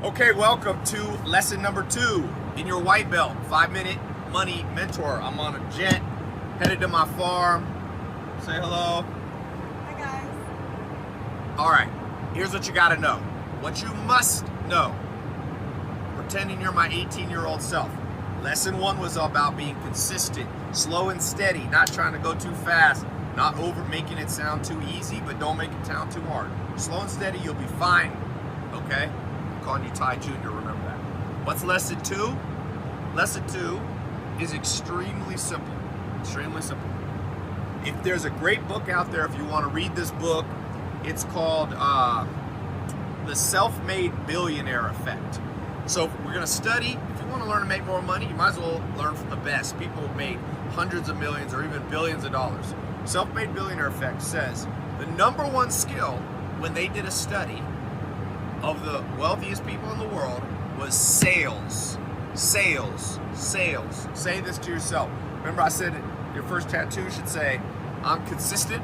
Okay, welcome to lesson number 2 in your white belt, 5-minute money mentor. I'm on a jet, headed to my farm. Say hello. Hi guys. All right, here's what you gotta know. What you must know. Pretending you're my 18-year-old self. Lesson 1 was about being consistent, slow and steady, not trying to go too fast, not over making it sound too easy, but don't make it sound too hard. Slow and steady, you'll be fine, okay? I'm calling you Ty Jr., remember that. What's lesson 2? Lesson 2 is extremely simple, extremely simple. If there's a great book out there, if you want to read this book, it's called The Self-Made Billionaire Effect. So we're going to study. If you want to learn to make more money, you might as well learn from the best. People who made hundreds of millions or even billions of dollars. Self-Made Billionaire Effect says the number one skill when they did a study of the wealthiest people in the world was sales. Sales. Sales. Say this to yourself. Remember I said your first tattoo should say, I'm consistent.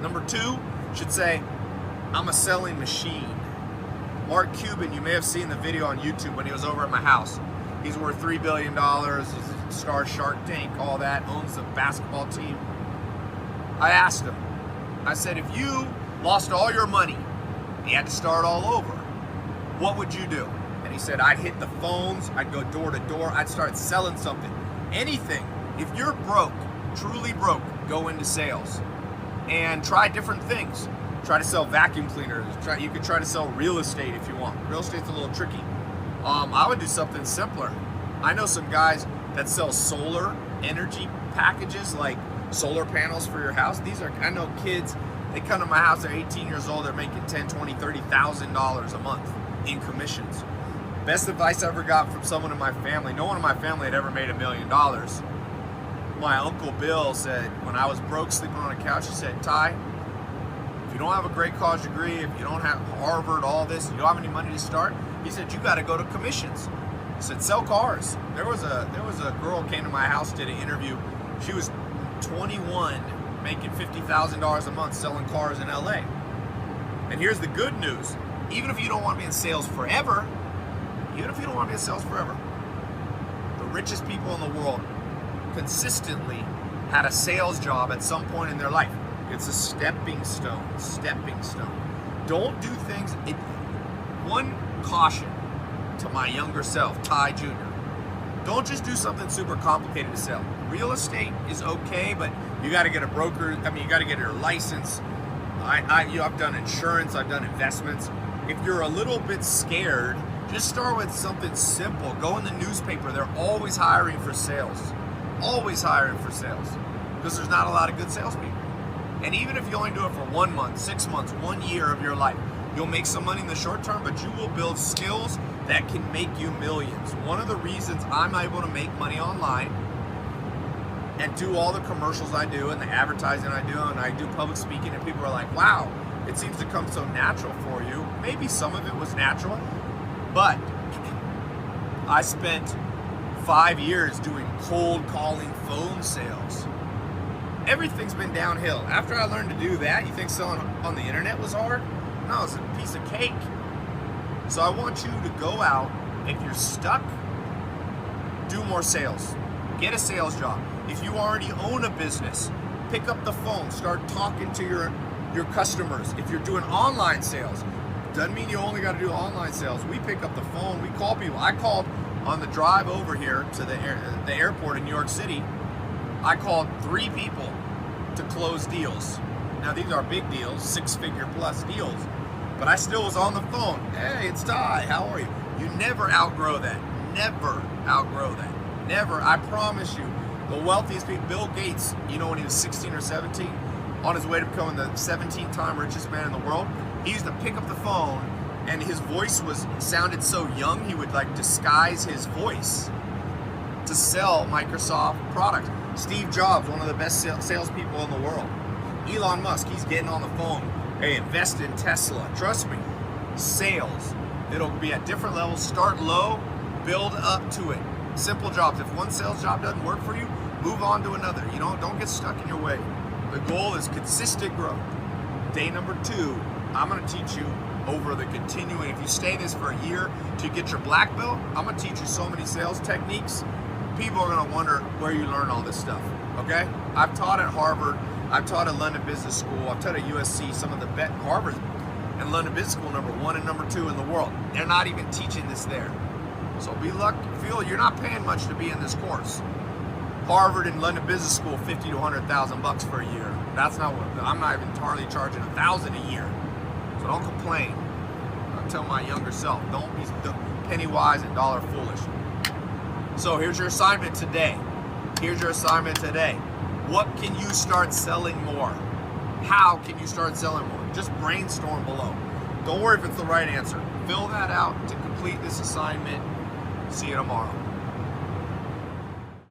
Number 2 should say, I'm a selling machine. Mark Cuban, you may have seen the video on YouTube when he was over at my house. He's worth $3 billion, he's a star Shark Tank, all that, owns a basketball team. I asked him, I said, if you lost all your money, you had to start all over, what would you do? And he said, I'd hit the phones, I'd go door to door, I'd start selling something. Anything. If you're broke, truly broke, go into sales and try different things. Try to sell vacuum cleaners. You could try to sell real estate if you want. Real estate's a little tricky. I would do something simpler. I know some guys that sell solar energy packages, like solar panels for your house. I know kids, they come to my house, they're 18 years old, they're making $10, $20, $30,000 a month in commissions. Best advice I ever got from someone in my family, no one in my family had ever made $1 million. My Uncle Bill said, when I was broke sleeping on a couch, he said, Ty, if you don't have a great college degree, if you don't have Harvard, all this, you don't have any money to start, he said, you got to go to commissions. He said, sell cars. There was a girl came to my house, did an interview. She was 21, making $50,000 a month selling cars in LA. And here's the good news. Even if you don't want to be in sales forever, the richest people in the world consistently had a sales job at some point in their life. It's a stepping stone. Don't do things. One caution to my younger self, Ty Jr. Don't just do something super complicated to sell. Real estate is okay, but you got to get a broker. You got to get your license. I've done insurance. I've done investments. If you're a little bit scared, just start with something simple. Go in the newspaper. They're always hiring for sales. Always hiring for sales. Because there's not a lot of good salespeople. And even if you only do it for 1 month, 6 months, 1 year of your life, you'll make some money in the short term, but you will build skills that can make you millions. One of the reasons I'm able to make money online and do all the commercials I do and the advertising I do, and I do public speaking, and people are like, wow, it seems to come so natural for you. Maybe some of it was natural, but I spent 5 years doing cold calling phone sales. Everything's been downhill. After I learned to do that, you think selling on the internet was hard? No, it's a piece of cake. So I want you to go out. If you're stuck, do more sales. Get a sales job. If you already own a business, pick up the phone. Start talking to your customers. If you're doing online sales, doesn't mean you only got to do online sales. We pick up the phone. We call people. I called on the drive over here to the airport in New York City. I called 3 people to close deals. Now these are big deals, 6-figure plus deals, but I still was on the phone. Hey, it's Ty, how are you? You never outgrow that. Never outgrow that. Never, I promise you. The wealthiest people, Bill Gates, when he was 16 or 17, on his way to becoming the 17th-time richest man in the world, he used to pick up the phone and his voice sounded so young, he would disguise his voice to sell Microsoft products. Steve Jobs, one of the best salespeople in the world. Elon Musk, he's getting on the phone. Hey, invest in Tesla. Trust me, sales. It'll be at different levels. Start low, build up to it. Simple jobs. If one sales job doesn't work for you, move on to another. Don't get stuck in your way. The goal is consistent growth. Day number 2, I'm going to teach you over the continuing. If you stay this for a year to get your black belt, I'm gonna teach you so many sales techniques. People are gonna wonder where you learn all this stuff, okay? I've taught at Harvard, I've taught at London Business School, I've taught at USC, some of the best, Harvard and London Business School #1 and #2 in the world. They're not even teaching this there. So be lucky, feel you're not paying much to be in this course. Harvard and London Business School, 50 to 100,000 bucks for a year. That's not what, I'm not even entirely charging 1,000 a year. So don't complain. I'll tell my younger self, don't be penny wise and dollar foolish. So here's your assignment today. Here's your assignment today. What can you start selling more? How can you start selling more? Just brainstorm below. Don't worry if it's the right answer. Fill that out to complete this assignment. See you tomorrow.